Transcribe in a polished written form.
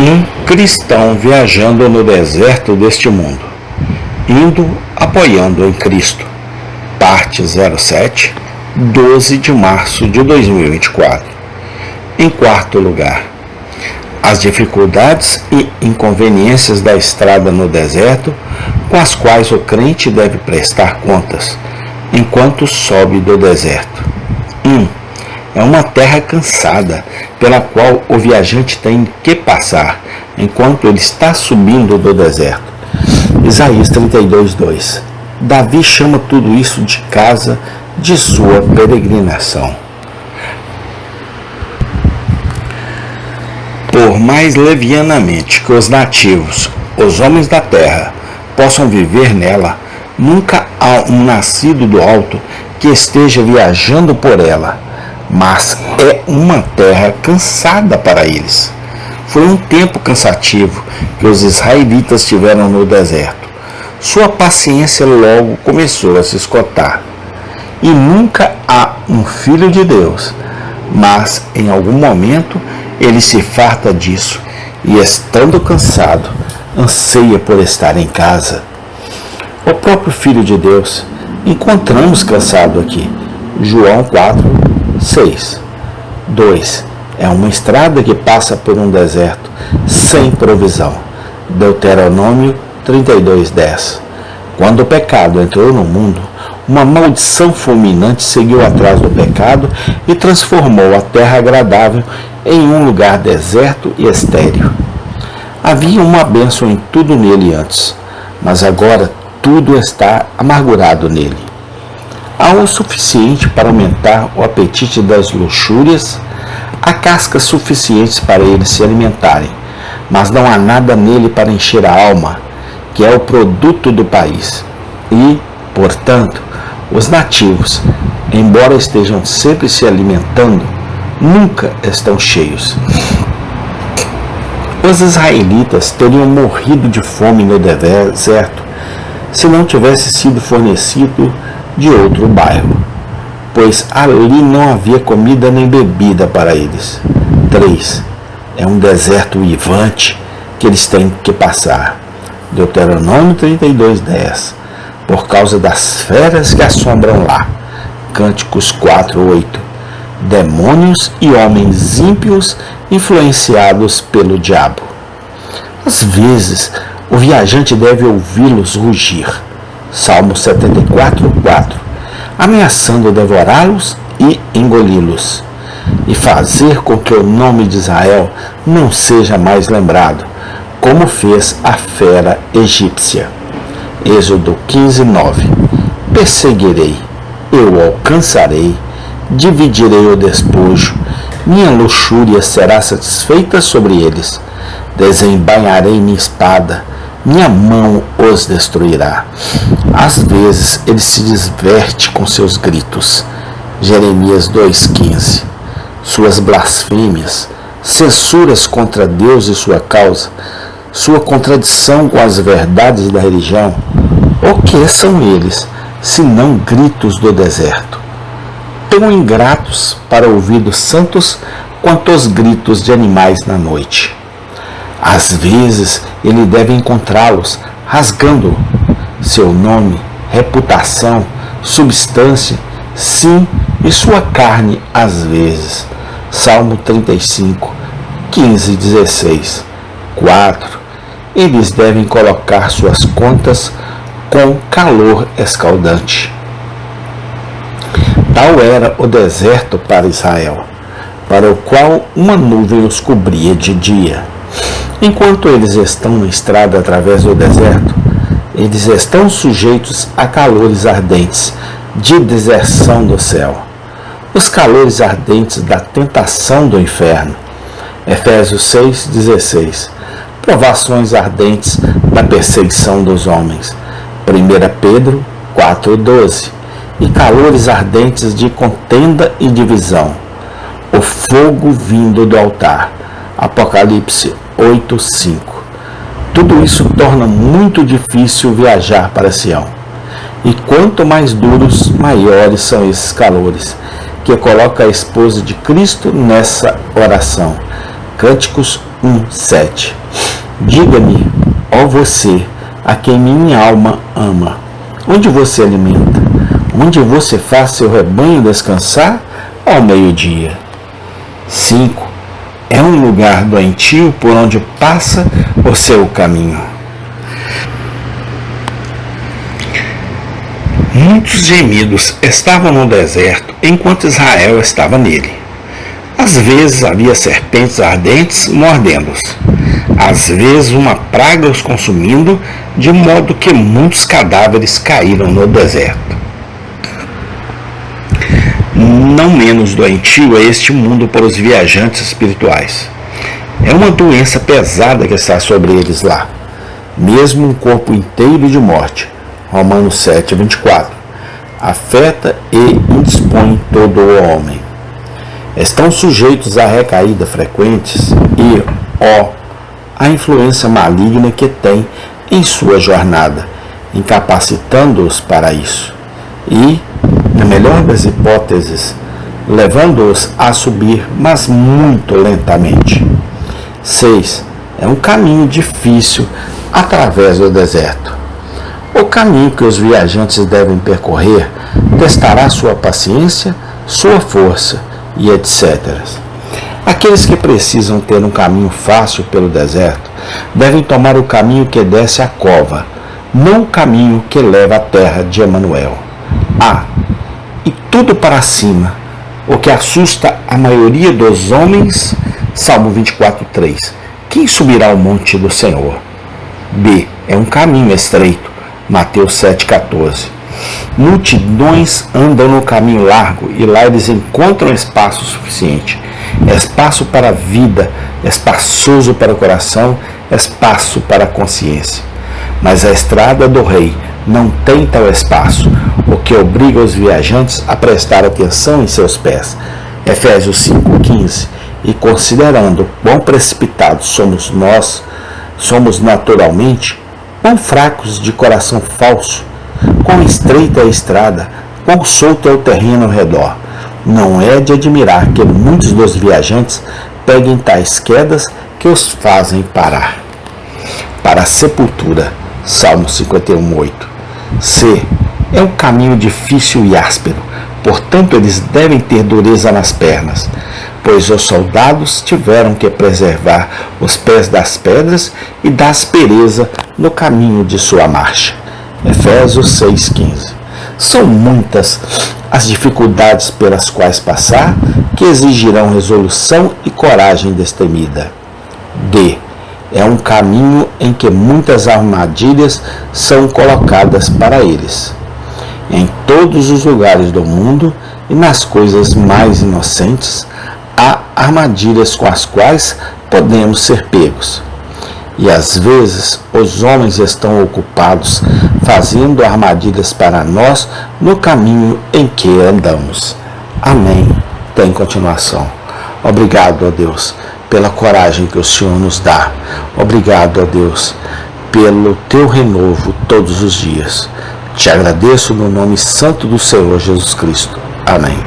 Um cristão viajando no deserto deste mundo, indo apoiando em Cristo. Parte 07, 12 de março de 2024. Em quarto lugar, as dificuldades e inconveniências da estrada no deserto, com as quais o crente deve prestar contas enquanto sobe do deserto. 1. É uma terra cansada, pela qual o viajante tem que passar enquanto ele está subindo do deserto. Isaías 32:2. Davi chama tudo isso de casa de sua peregrinação. Por mais levianamente que os nativos, os homens da terra, possam viver nela, nunca há um nascido do alto que esteja viajando por ela, mas é uma terra cansada para eles. Foi um tempo cansativo que os israelitas tiveram no deserto. Sua paciência logo começou a se esgotar. E nunca há um filho de Deus, mas em algum momento ele se farta disso e, estando cansado, anseia por estar em casa. O próprio Filho de Deus encontramos cansado aqui. João 4:6. 2. É uma estrada que passa por um deserto sem provisão. Deuteronômio 32:10. Quando o pecado entrou no mundo, uma maldição fulminante seguiu atrás do pecado e transformou a terra agradável em um lugar deserto e estéril. Havia uma bênção em tudo nele antes, mas agora tudo está amargurado nele. Há o suficiente para aumentar o apetite das luxúrias, há cascas suficientes para eles se alimentarem, mas não há nada nele para encher a alma, que é o produto do país. E, portanto, os nativos, embora estejam sempre se alimentando, nunca estão cheios. Os israelitas teriam morrido de fome no deserto se não tivesse sido fornecido de outro bairro, pois ali não havia comida nem bebida para eles. 3. É um deserto uivante que eles têm que passar. Deuteronômio 32:10. Por causa das feras que assombram lá. Cânticos 4:8. Demônios e homens ímpios influenciados pelo diabo. Às vezes, o viajante deve ouvi-los rugir. Salmo 74:4. Ameaçando devorá-los e engoli-los, e fazer com que o nome de Israel não seja mais lembrado, como fez a fera egípcia. Êxodo 15:9. Perseguirei, eu alcançarei, dividirei o despojo, minha luxúria será satisfeita sobre eles, desembainharei minha espada, minha mão os destruirá. Às vezes ele se diverte com seus gritos. Jeremias 2:15. Suas blasfêmias, censuras contra Deus e sua causa, sua contradição com as verdades da religião, o que são eles, senão gritos do deserto? Tão ingratos para ouvidos santos quanto os gritos de animais na noite. Às vezes ele deve encontrá-los rasgando seu nome, reputação, substância, sim, e sua carne às vezes. Salmo 35:15-16. 4. Eles devem colocar suas contas com calor escaldante. Tal era o deserto para Israel, para o qual uma nuvem os cobria de dia. Enquanto eles estão na estrada através do deserto, eles estão sujeitos a calores ardentes de deserção do céu, os calores ardentes da tentação do inferno. Efésios 6:16. Provações ardentes da perseguição dos homens. 1 Pedro 4:12. E calores ardentes de contenda e divisão. O fogo vindo do altar. Apocalipse 8:5. Tudo isso torna muito difícil viajar para Sião. E quanto mais duros, maiores são esses calores, que coloca a esposa de Cristo nessa oração. Cânticos 1:7. Diga-me, ó você, a quem minha alma ama, onde você alimenta, onde você faz seu rebanho descansar ao meio-dia. 5. É um lugar doentio por onde passa o seu caminho. Muitos gemidos estavam no deserto enquanto Israel estava nele. Às vezes havia serpentes ardentes mordendo-os. Às vezes uma praga os consumindo, de modo que muitos cadáveres caíram no deserto. Não menos doentio é este mundo para os viajantes espirituais. É uma doença pesada que está sobre eles lá, mesmo um corpo inteiro de morte. Romanos 7:24. Afeta e indispõe todo o homem. Estão sujeitos a recaídas frequentes e, a influência maligna que tem em sua jornada, incapacitando-os para isso. E, na melhor das hipóteses, levando-os a subir, mas muito lentamente. 6. É um caminho difícil através do deserto. O caminho que os viajantes devem percorrer testará sua paciência, sua força e etc. Aqueles que precisam ter um caminho fácil pelo deserto devem tomar o caminho que desce à cova, não o caminho que leva à terra de Emanuel. E tudo para cima, o que assusta a maioria dos homens. Salmo 24:3. Quem subirá ao monte do Senhor? B. É um caminho estreito. Mateus 7:14. Multidões andam no caminho largo e lá eles encontram espaço suficiente. Espaço para a vida, espaçoso para o coração, espaço para a consciência. Mas a estrada do rei não tem tal espaço, o que obriga os viajantes a prestar atenção em seus pés. Efésios 5:15. E considerando quão precipitados somos nós, somos naturalmente, quão fracos de coração falso, quão estreita é a estrada, quão solto é o terreno ao redor. Não é de admirar que muitos dos viajantes peguem tais quedas que os fazem parar. Para a sepultura, Salmo 51:8. C. É um caminho difícil e áspero, portanto eles devem ter dureza nas pernas, pois os soldados tiveram que preservar os pés das pedras e da aspereza no caminho de sua marcha. Efésios 6:15. São muitas as dificuldades pelas quais passar, que exigirão resolução e coragem destemida. D. É um caminho em que muitas armadilhas são colocadas para eles. Em todos os lugares do mundo e nas coisas mais inocentes, há armadilhas com as quais podemos ser pegos. E às vezes os homens estão ocupados fazendo armadilhas para nós no caminho em que andamos. Amém. Tem continuação. Obrigado, ó Deus, pela coragem que o Senhor nos dá. Obrigado, ó Deus, pelo teu renovo todos os dias. Te agradeço no nome santo do Senhor Jesus Cristo. Amém.